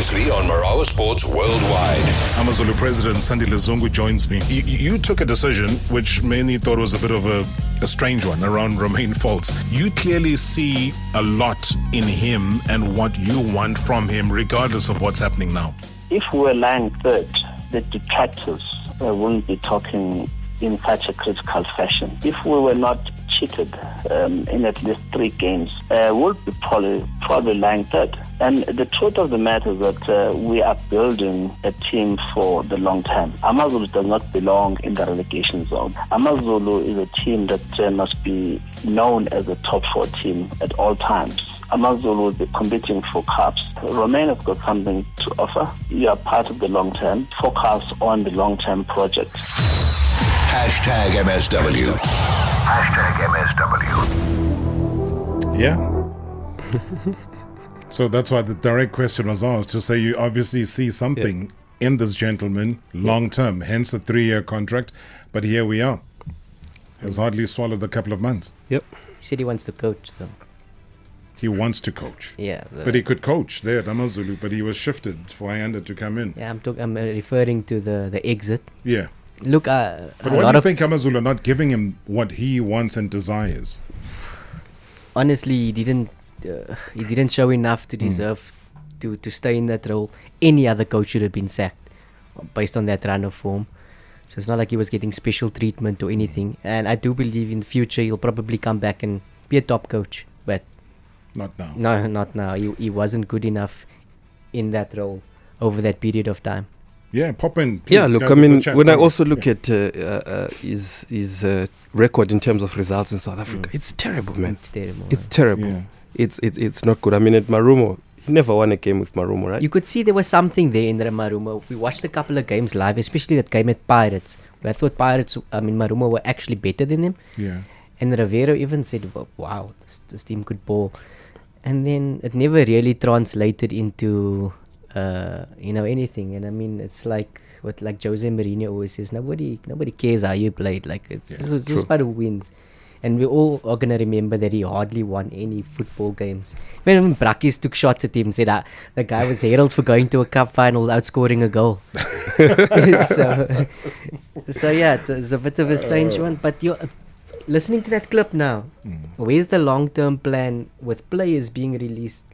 exclusively on Marawa Sports Worldwide. AmaZulu President Sandile Zungu joins me. You took a decision which many thought was a bit of a strange one around Romain Folz. You clearly see a lot in him and what you want from him, regardless of what's happening now. If we were lying third, the detractors wouldn't be talking in such a critical fashion. If we were not cheated in at least 3 games, we'll be probably lying third. And the truth of the matter is that we are building a team for the long term. AmaZulu does not belong in the relegation zone. AmaZulu is a team that must be known as a top 4 team at all times. AmaZulu will be competing for cups. Romain has got something to offer. You are part of the long term. Focus on the long-term project. Hashtag MSW. Hashtag MSW. Yeah. So that's why the direct question was asked, to say you obviously see something in this gentleman long term, hence a 3-year contract. But here we are. Has hardly swallowed a couple of months. Yep. He said he wants to coach though. He wants to coach. Yeah. But he could coach there at AmaZulu, but he was shifted for Ayanda to come in. Yeah, I'm referring to the exit. Yeah. Look, but why do you think AmaZulu are not giving him what he wants and desires? Honestly, he didn't show enough to deserve to stay in that role. Any other coach should have been sacked based on that run of form. So it's not like he was getting special treatment or anything. And I do believe in the future he'll probably come back and be a top coach. But not now. No, not now. He wasn't good enough in that role over that period of time. Yeah, pop in. Please, yeah, look, guys, I mean, when I room. also look at his record in terms of results in South Africa, it's terrible, man. It's terrible. It's terrible. Yeah. It's not good. I mean, at Marumo, he never won a game with Marumo, right? You could see there was something there in the Marumo. We watched a couple of games live, especially that game at Pirates, where I thought Marumo were actually better than them. Yeah. And Rivero even said, wow, this team could ball. And then it never really translated into anything. And I mean, it's like what Jose Mourinho always says, nobody cares how you played. Like it's just about who wins. And we all are gonna remember that he hardly won any football games. When Brakkies took shots at him, said the guy was heralded for going to a cup final without scoring a goal. so yeah, it's a bit of a strange one. But you're listening to that clip now. Where's the long-term plan with players being released?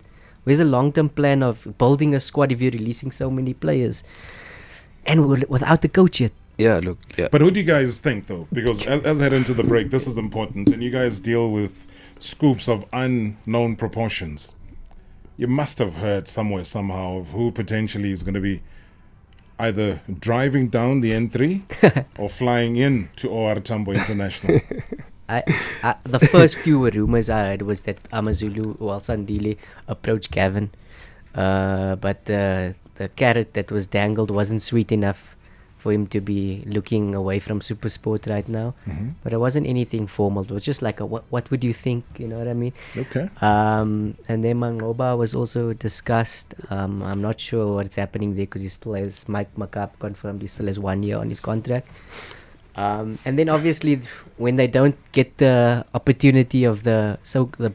Where's the long-term plan of building a squad if you're releasing so many players and without the coach yet? Yeah, look. Yeah. But who do you guys think, though? Because as I head into the break, this is important, and you guys deal with scoops of unknown proportions. You must have heard somewhere, somehow, of who potentially is going to be either driving down the N3 or flying in to OR Tambo International. The first few rumours I heard was that AmaZulu, Sandile, approached Gavin, but the carrot that was dangled wasn't sweet enough for him to be looking away from SuperSport right now. But it wasn't anything formal. It was just like what would you think, you know what I mean? Okay. And then Mangoba was also discussed. I'm not sure what's happening there because he still has, Mike Makap confirmed he still has 1 year on his contract. And then obviously when they don't get the opportunity of the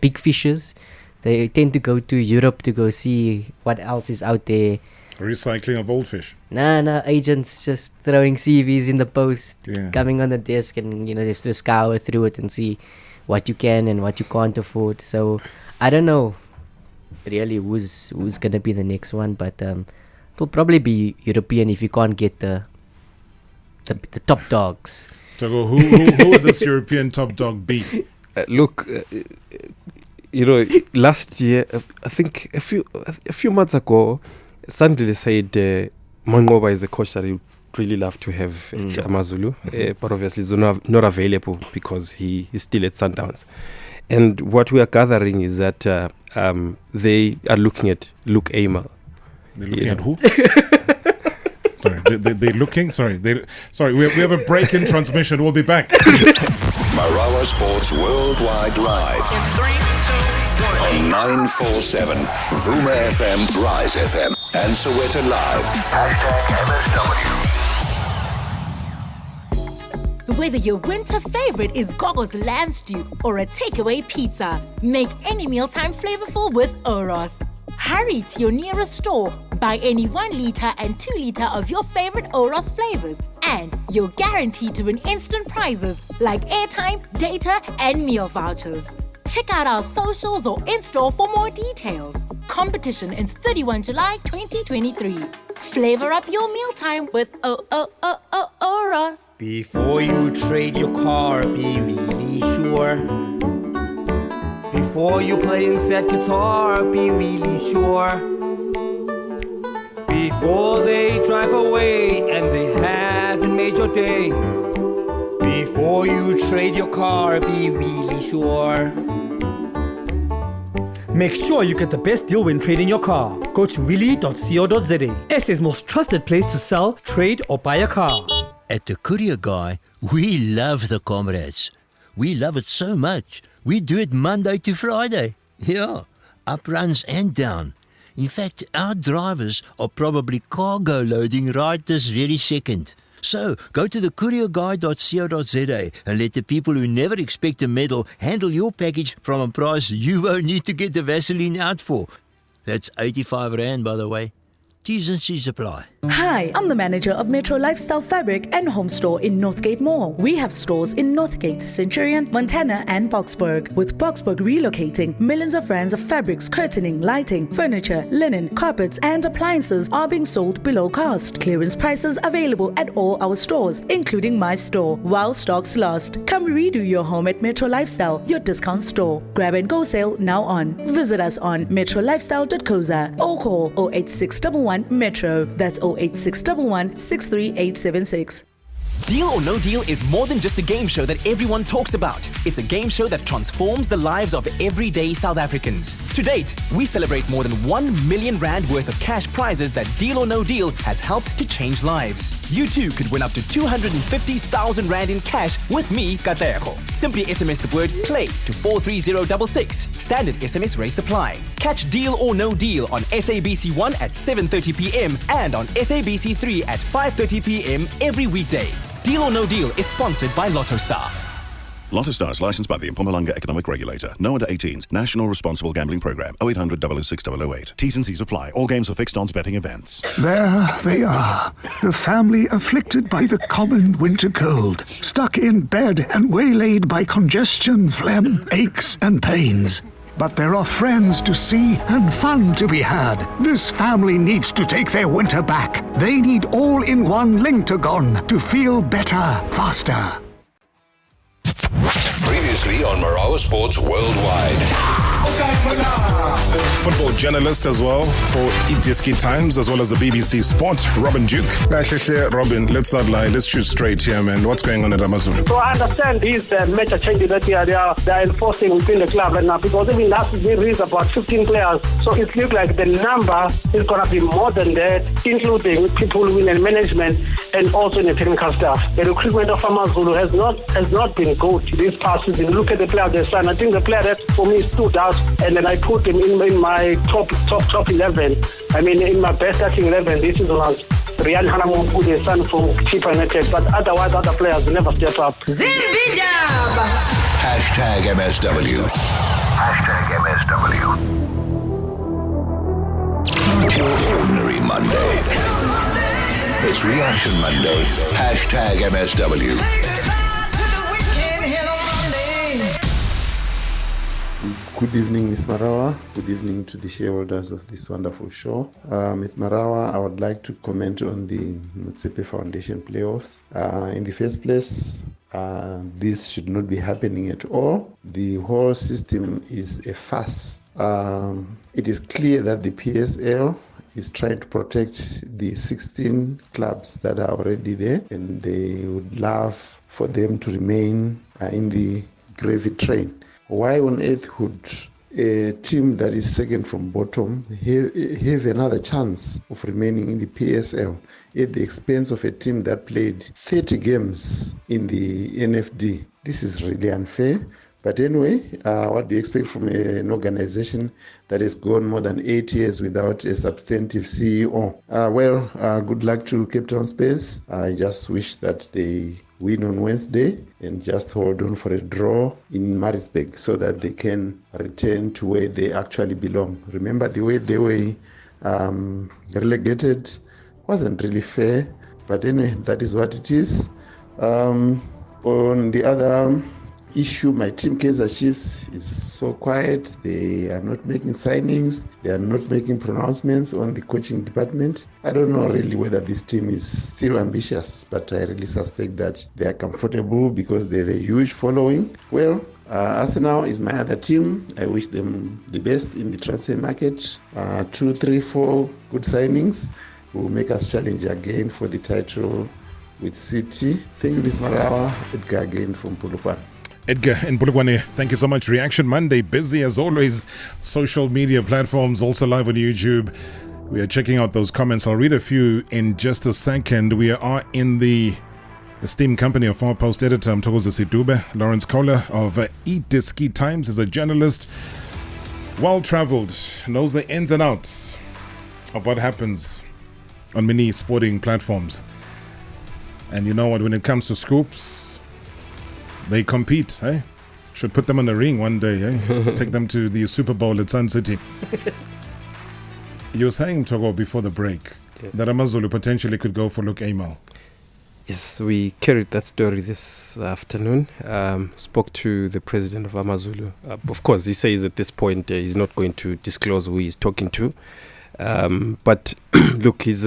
big fishes, they tend to go to Europe to go see what else is out there. Recycling of old fish. Nah, agents just throwing CVs in the post, coming on the desk, and just to scour through it and see what you can and what you can't afford. So I don't know really who's gonna be the next one, but it'll probably be European if you can't get the top dogs. So who would this European top dog be? Look, last year, I think a few months ago, Sandile said Mangoba is a coach that he would really love to have at AmaZulu, but obviously he's not available because he is still at Sundowns. And what we are gathering is that they are looking at Luke Aymal. They're looking at who? They're looking. Sorry, we have a break in transmission. We'll be back. Marawa Sports Worldwide Live. In 3, 2, 1. On 947, Vuma FM, Rise FM, and Soweto Live. #MSW. Whether your winter favorite is Gogo's lamb stew or a takeaway pizza, make any mealtime flavorful with Oros. Hurry to your nearest store, Buy any 1 litre and 2 litre of your favorite Oros flavors, and you're guaranteed to win instant prizes like airtime, data, and meal vouchers. Check out our socials or in-store for more details. Competition ends 31 July 2023. Flavor up your mealtime with Oros. Before you trade your car, be really sure. Before you play and set guitar, be really sure. Before they drive away and they haven't made your day. Before you trade your car, be really sure. Make sure you get the best deal when trading your car. Go to willy.co.za, SA's most trusted place to sell, trade or buy a car. At the Courier Guy, we love the comrades. We love it so much, we do it Monday to Friday. Yeah, up runs and down. In fact, our drivers are probably cargo loading right this very second. So, go to thecourierguy.co.za and let the people who never expect a medal handle your package from a price you won't need to get the Vaseline out for. That's 85 Rand, by the way. T's and C's apply. Hi, I'm the manager of Metro Lifestyle Fabric and Home Store in Northgate Mall. We have stores in Northgate, Centurion, Montana, and Boksburg. With Boksburg relocating, millions of rands of fabrics, curtaining, lighting, furniture, linen, carpets, and appliances are being sold below cost. Clearance prices available at all our stores, including my store, while stocks last. Come redo your home at Metro Lifestyle, your discount store. Grab and go sale now on. Visit us on metrolifestyle.co.za or call 08611 Metro. That's 08611 63876. Deal or No Deal is more than just a game show that everyone talks about. It's a game show that transforms the lives of everyday South Africans. To date, we celebrate more than 1 million rand worth of cash prizes that Deal or No Deal has helped to change lives. You too could win up to 250,000 rand in cash with me, Gauteng. Simply SMS the word PLAY to 43066. Standard SMS rates apply. Catch Deal or No Deal on SABC1 at 7:30 p.m. and on SABC3 at 5:30 p.m. every weekday. Deal or No Deal is sponsored by Lotto Star. Lotto Star is licensed by the Mpumalanga Economic Regulator. No under 18s. National Responsible Gambling Program. 0800 006 008. T's and C's apply. All games are fixed odds betting events. There they are. The family afflicted by the common winter cold. Stuck in bed and waylaid by congestion, phlegm, aches and pains. But there are friends to see and fun to be had. This family needs to take their winter back. They need all-in-one Lintagon to feel better, faster. Previously on Marawa Sports Worldwide. Football journalist as well for iDiskiTimes as well as the BBC Sport, Robin Duke. Robin, let's not lie, let's shoot straight here, man. What's going on at AmaZulu? So I understand these major changes that they are enforcing within the club right now, because even last season we released about 15 players. So it looks like the number is going to be more than that, including people in management and also in the technical staff. The recruitment of AmaZulu has not been good this past season. Look at the player they signed. I think the player that for me stood out, and then I put him in my top 11. I mean, in my best starting 11 this season was Rian Hanamu, the son from Chippa United, but otherwise other players never step up. Hashtag MSW. Hashtag MSW. Not your ordinary Monday. It's Reaction Monday. Hashtag MSW. Good evening, Ms. Marawa. Good evening to the shareholders of this wonderful show. Ms. Marawa, I would like to comment on the Motsepe Foundation playoffs. In the first place, this should not be happening at all. The whole system is a farce. It is clear that the PSL is trying to protect the 16 clubs that are already there, and they would love for them to remain in the gravy train. Why on earth would a team that is second from bottom have another chance of remaining in the PSL at the expense of a team that played 30 games in the NFD? This is really unfair. But anyway, what do you expect from an organization that has gone more than 8 years without a substantive CEO? Good luck to Cape Town Spurs. I just wish that they win on Wednesday and just hold on for a draw in Maritzburg so that they can return to where they actually belong. Remember the way they were relegated. Wasn't really fair, but anyway, that is what it is. On the other issue, my team Kaizer Chiefs is so quiet. They are not making signings. They are not making pronouncements on the coaching department. I don't know really whether this team is still ambitious, but I really suspect that they are comfortable because they have a huge following. Well, Arsenal is my other team. I wish them the best in the transfer market. 2, 3, 4 good signings will make us challenge again for the title with City. Thank you, Ms. Marawa. Edgar again from Polokwane. Edgar in Polokwane, thank you so much. Reaction Monday, busy as always. Social media platforms, also live on YouTube. We are checking out those comments. I'll read a few in just a second. We are in the esteemed company of our Post Editor Mthokozisi Dube. Lorenz Köhler of iDiskiTimes is a journalist, well-traveled, knows the ins and outs of what happens on many sporting platforms. And you know what, when it comes to scoops, they compete, eh? Should put them on the ring one day, eh? Take them to the Super Bowl at Sun City. You were saying, Togo, before the break, that AmaZulu potentially could go for Luke Amal. Yes, we carried that story this afternoon. Spoke to the president of AmaZulu. Of course, he says at this point he's not going to disclose who he's talking to. But look, he's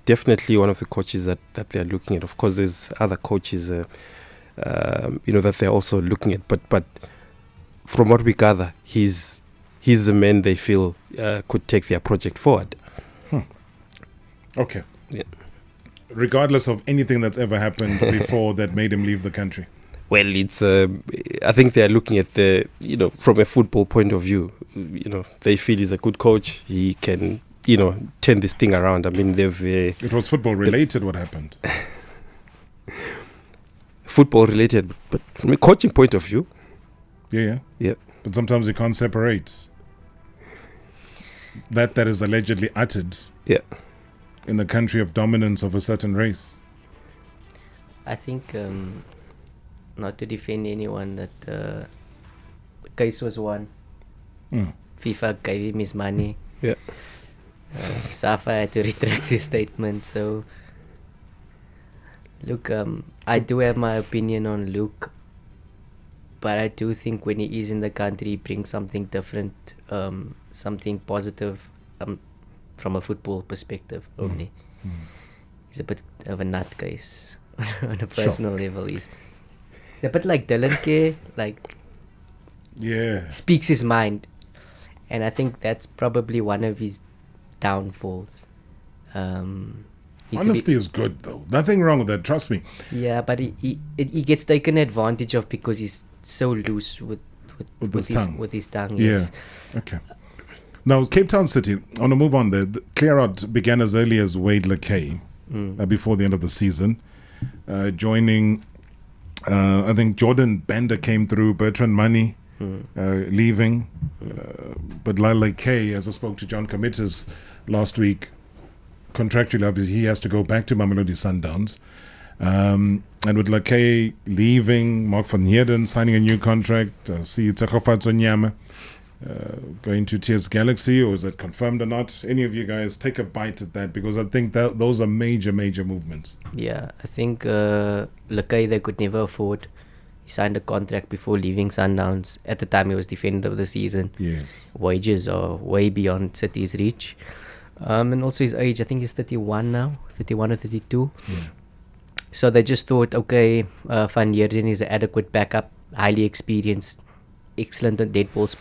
definitely one of the coaches that they're looking at. Of course, there's other coaches, that they're also looking at. But from what we gather, he's the man they feel could take their project forward. Okay. Yeah. Regardless of anything that's ever happened before that made him leave the country. Well, it's. I think they are looking at from a football point of view. They feel he's a good coach. He can, turn this thing around. I mean, they've. It was football related. What happened? Football related, but from a coaching point of view. Yeah. Yeah. But sometimes you can't separate that is allegedly uttered. Yeah. In the country of dominance of a certain race. I think, not to defend anyone, that the case was won. FIFA gave him his money. Yeah. Safa had to retract his statement. So, look, I do have my opinion on Luke, but I do think when he is in the country, he brings something different, something positive. From a football perspective only. He's a bit of a nutcase on a personal level. He's a bit like Dylan K, speaks his mind. And I think that's probably one of his downfalls. Honesty is good though. Nothing wrong with that, trust me. Yeah, but he gets taken advantage of because he's so loose with his tongue. Yes. Yeah. Okay. Now, Cape Town City, I want to move on there. The clear-out began as early as Wade Lakay before the end of the season. Joining, I think Jordan Bender came through, Bertrand Money leaving. But Lakay, as I spoke to John Committers last week, contractually, obviously, he has to go back to Mamelodi Sundowns. And with Lakay leaving, Mark van Heerden signing a new contract, see Tsegofatso Nyama going to TS Galaxy, or is that confirmed or not? Any of you guys take a bite at that, because I think that those are major movements. Yeah, I think Lakay they could never afford. He signed a contract before leaving Sundowns. At the time, he was defender of the season. Yes. Wages are way beyond City's reach. And also his age, I think he's 31 now, 31 or 32. Yeah. So they just thought, okay, Van Heerden is an adequate backup, highly experienced, excellent on dead balls.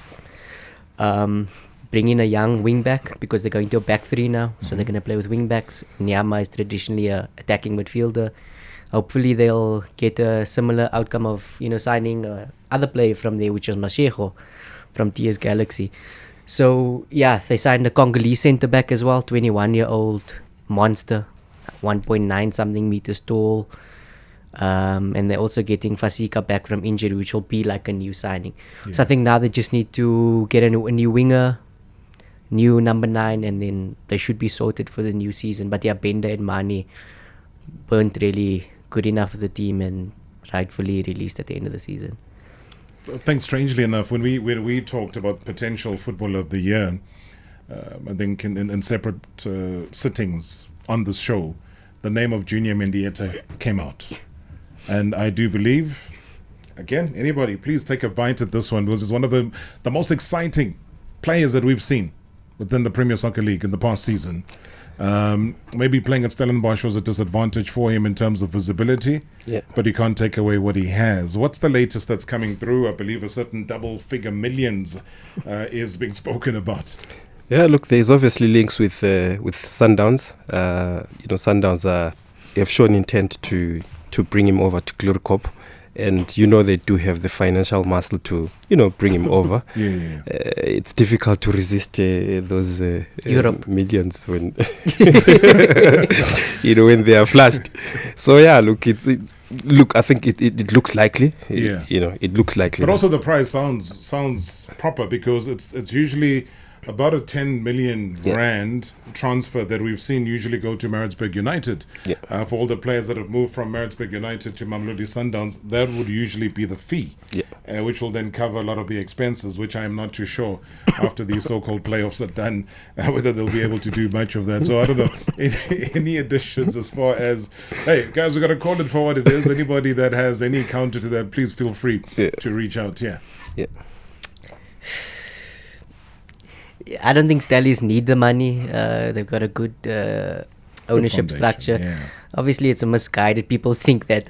Bring in a young wing back because they're going to a back three now, so they're going to play with wing backs. Nyama is traditionally a attacking midfielder. Hopefully they'll get a similar outcome of signing other player from there, which was Mashego from TS Galaxy. So yeah, they signed a Congolese centre back as well, 21-year-old monster, 1.9 something meters tall. And they're also getting Fasika back from injury, which will be like a new signing. Yeah. So I think now they just need to get a new winger, new number 9, and then they should be sorted for the new season. But yeah, Bender and Mane weren't really good enough for the team and rightfully released at the end of the season. I think strangely enough, when we talked about potential football of the year, I think in separate sittings on this show, the name of Junior Mendieta came out. And I do believe, again, anybody, please take a bite at this one, because it's one of the most exciting players that we've seen within the Premier Soccer League in the past season. Maybe playing at Stellenbosch was a disadvantage for him in terms of visibility, but you can't take away what he has. What's the latest that's coming through? I believe a certain double-figure millions is being spoken about. Yeah, look, there's obviously links with Sundowns. Sundowns have shown intent to bring him over to Gluricop. And they do have the financial muscle to bring him over. It's difficult to resist those millions when when they are flashed. So look, I think it looks likely. It looks likely. But also the price sounds proper, because it's usually about a 10 million rand transfer that we've seen usually go to Maritzburg United. For all the players that have moved from Maritzburg United to Mamelodi Sundowns, that would usually be the fee, which will then cover a lot of the expenses, which I am not too sure after these so-called playoffs are done, whether they'll be able to do much of that. So I don't know. Any additions as far as, hey, guys, we've got to call it for what it is. Anybody that has any counter to that, please feel free to reach out. I don't think Stellies need the money. They've got a good ownership structure. Obviously, it's a misguided. People think that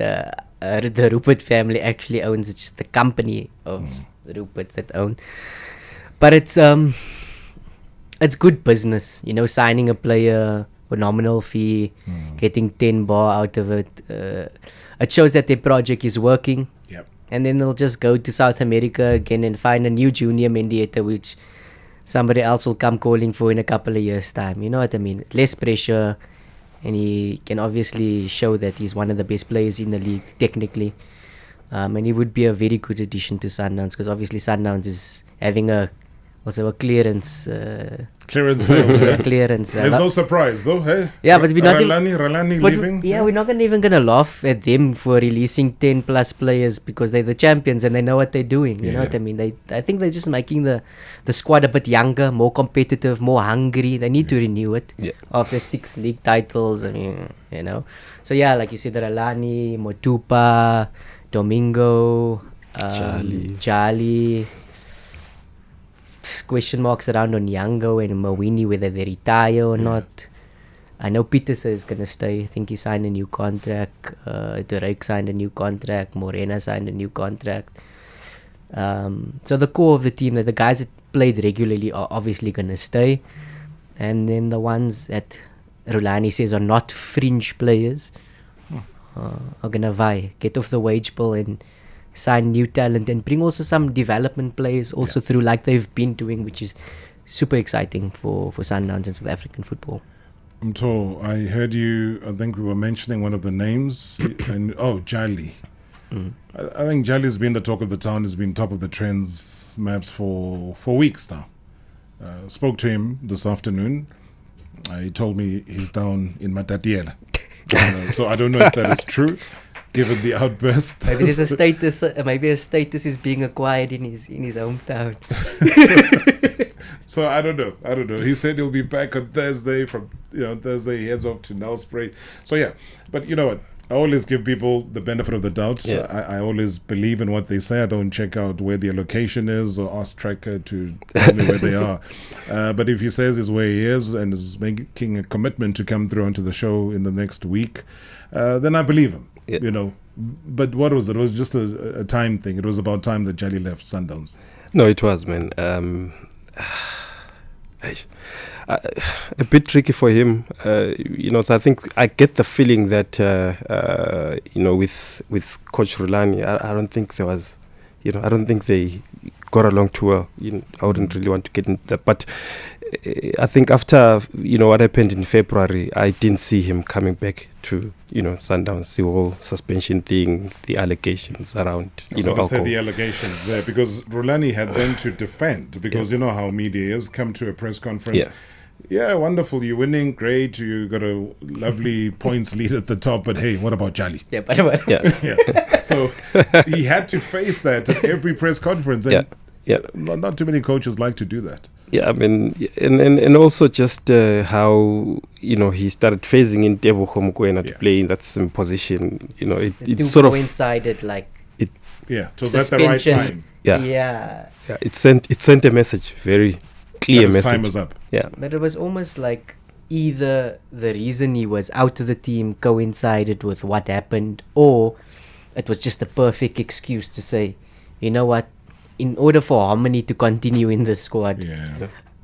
the Rupert family actually owns it, just the company of the Ruperts that own. But it's good business, signing a player for nominal fee, getting 10 bar out of it. It shows that their project is working. And then they'll just go to South America again and find a new junior Mendieta, which somebody else will come calling for in a couple of years' time. You know what I mean? Less pressure, and he can obviously show that he's one of the best players in the league, technically. And he would be a very good addition to Sundowns, because obviously Sundowns is having also a clearance. Clearance sale. Clearance. There's no surprise, though, hey? Yeah, but we're not Ralani leaving. We're not even gonna laugh at them for releasing 10 plus players, because they're the champions and they know what they're doing. You know what I mean? I think they're just making the squad a bit younger, more competitive, more hungry. They need to renew it after 6 league titles. I mean, So like you said, Ralani, Motupa, Domingo, Jali. Question marks around Onyango and Mawini, whether they retire or not. I know Peterson is going to stay. I think he signed a new contract. Derek signed a new contract. Morena signed a new contract. So the core of the team, the guys that played regularly, are obviously going to stay. And then the ones that Rulani says are not fringe players are going to get off the wage bill and sign new talent and bring also some development players also through, like they've been doing, which is super exciting for Sundowns and South African football. I heard you, I think we were mentioning one of the names, and Jali. I think Jali's been the talk of the town, has been top of the trends maps for weeks now. Spoke to him this afternoon. He told me he's down in Matatiela. So I don't know if that is true, given the outburst. Maybe there's a status. Maybe a status is being acquired in his hometown. So I don't know. He said he'll be back on Thursday. From Thursday he heads off to Nelspruit. So but you know what? I always give people the benefit of the doubt. I always believe in what they say. I don't check out where their location is or ask Tracker to tell me where they are. But if he says is where he is and is making a commitment to come through onto the show in the next week, then I believe him. But what was it? It was just a time thing. It was about time that Jali left Sundowns. No, it was, man. A bit tricky for him, so I think I get the feeling that with Coach Rulani, I don't think there was, I don't think they got along too well. I wouldn't really want to get into that, but I think after what happened in February, I didn't see him coming back to Sundowns. The whole suspension thing, the allegations around alcohol. Said the allegations there, because Rulani had then to defend, because you know how media is, come to a press conference. Yeah, wonderful. You're winning. Great. You got a lovely points lead at the top. But hey, what about Jali? So he had to face that at every press conference. And not too many coaches like to do that. Yeah, I mean, and also just how, you know, he started phasing in Tebogo Mokoena to play in that same position. You know, it sort of coincided, like, so that's the right time. Yeah, it sent a message, very clear his message. time was up. Yeah, but it was almost like either the reason he was out of the team coincided with what happened, or it was just a perfect excuse to say, you know what, in order for harmony to continue in the squad,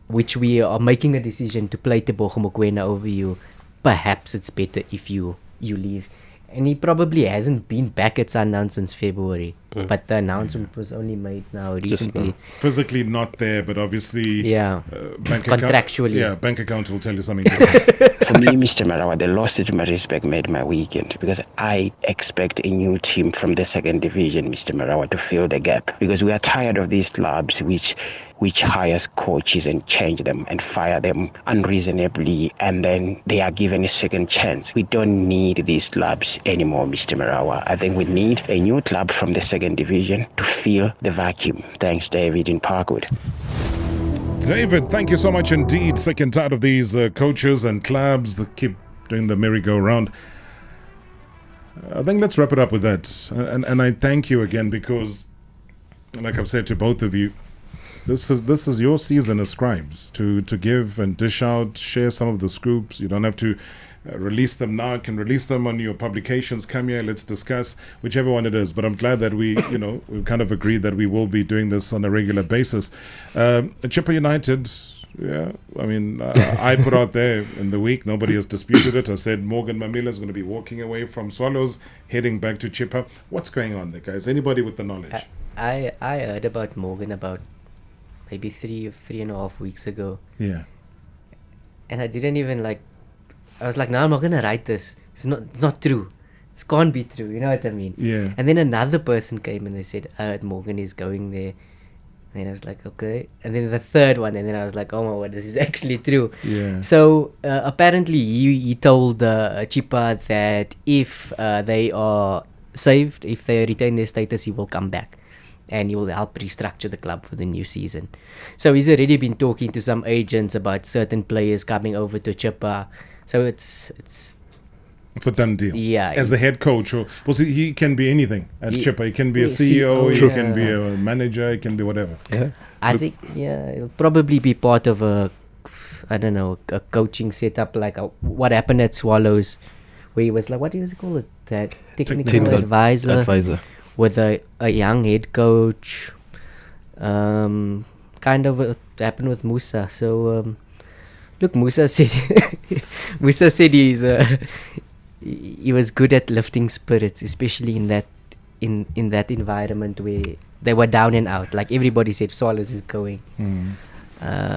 which we are making a decision to play Tebogo Mokoena over you, perhaps it's better if you leave. And he probably hasn't been back at Sundowns since February, but the announcement was only made now recently. Physically not there, but obviously bank contractually. Bank account will tell you something. For me, Mr. Marawa, the loss to Maritzburg made my weekend, because I expect a new team from the second division, Mr. Marawa, to fill the gap, because we are tired of these clubs which hires coaches and change them and fire them unreasonably, and then they are given a second chance. We don't need these clubs anymore, Mr. Marawa. I think we need a new club from the second division to fill the vacuum. Thanks, David in Parkwood. David, thank you so much indeed. Sick and tired of these coaches and clubs that keep doing the merry-go-round. I think let's wrap it up with that. And I thank you again, because, like I've said to both of you, this is your season as scribes, to give and dish out, share some of the scoops. You don't have to release them now. You can release them on your publications. Come here, let's discuss, whichever one it is. But I'm glad that we've kind of agreed that we will be doing this on a regular basis. Chippa United, I mean, I put out there in the week, nobody has disputed it. I said Morgan Mamila is going to be walking away from Swallows, heading back to Chippa. What's going on there, guys? Anybody with the knowledge? I heard about Morgan about maybe 3.5 weeks ago. Yeah. And I didn't even I was like, no, I'm not gonna write this. It's not true. It can't be true. You know what I mean? Yeah. And then another person came and they said, Morgan is going there. And then I was like, okay. And then the third one, and then I was like, oh my word, this is actually true. Yeah. So apparently he told Chippa that if they are saved, if they retain their status, he will come back. And he will help restructure the club for the new season. So he's already been talking to some agents about certain players coming over to Chippa. So it's a done deal. Yeah. As a head coach, he can be anything at Chippa. He can be a CEO, he can be a manager, he can be whatever. Yeah. I think it'll probably be part of a coaching setup, like what happened at Swallows, where he was like, what is it called? That technical advisor. With a young head coach, kind of what happened with Musa. So, look, Musa said he was good at lifting spirits, especially in that environment where they were down and out. Like everybody said, Swallows is going.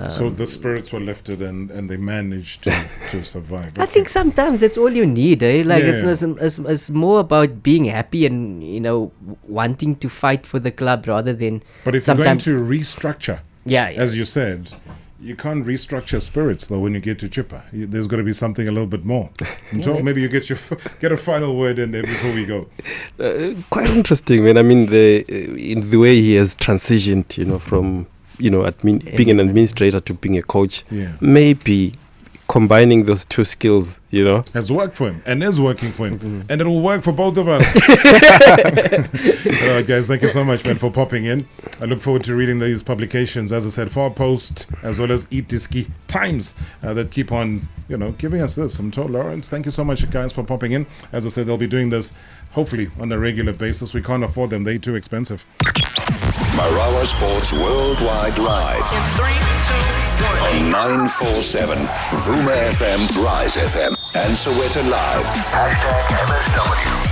So the spirits were lifted and they managed to survive. I think sometimes that's all you need, eh? Like it's more about being happy and wanting to fight for the club rather than. But if sometimes you're going to restructure, as you said, you can't restructure spirits though when you get to Chippa. There's got to be something a little bit more. Maybe you get a final word in there before we go. Quite interesting, man. I mean, in the way he has transitioned, from being an administrator to being a coach, maybe combining those two skills, has worked for him and is working for him, and it will work for both of us. All right, guys, thank you so much, man, for popping in. I look forward to reading these publications, as I said, for Post as well as iDiskiTimes that keep on, giving us this. I'm told, Lorenz, thank you so much, guys, for popping in. As I said, they'll be doing this hopefully on a regular basis. We can't afford them; they're too expensive. Marawa Sports Worldwide Live. In 3, 2, 1. On 947, Vuma FM, Rise FM, and Soweto Live. #MSW.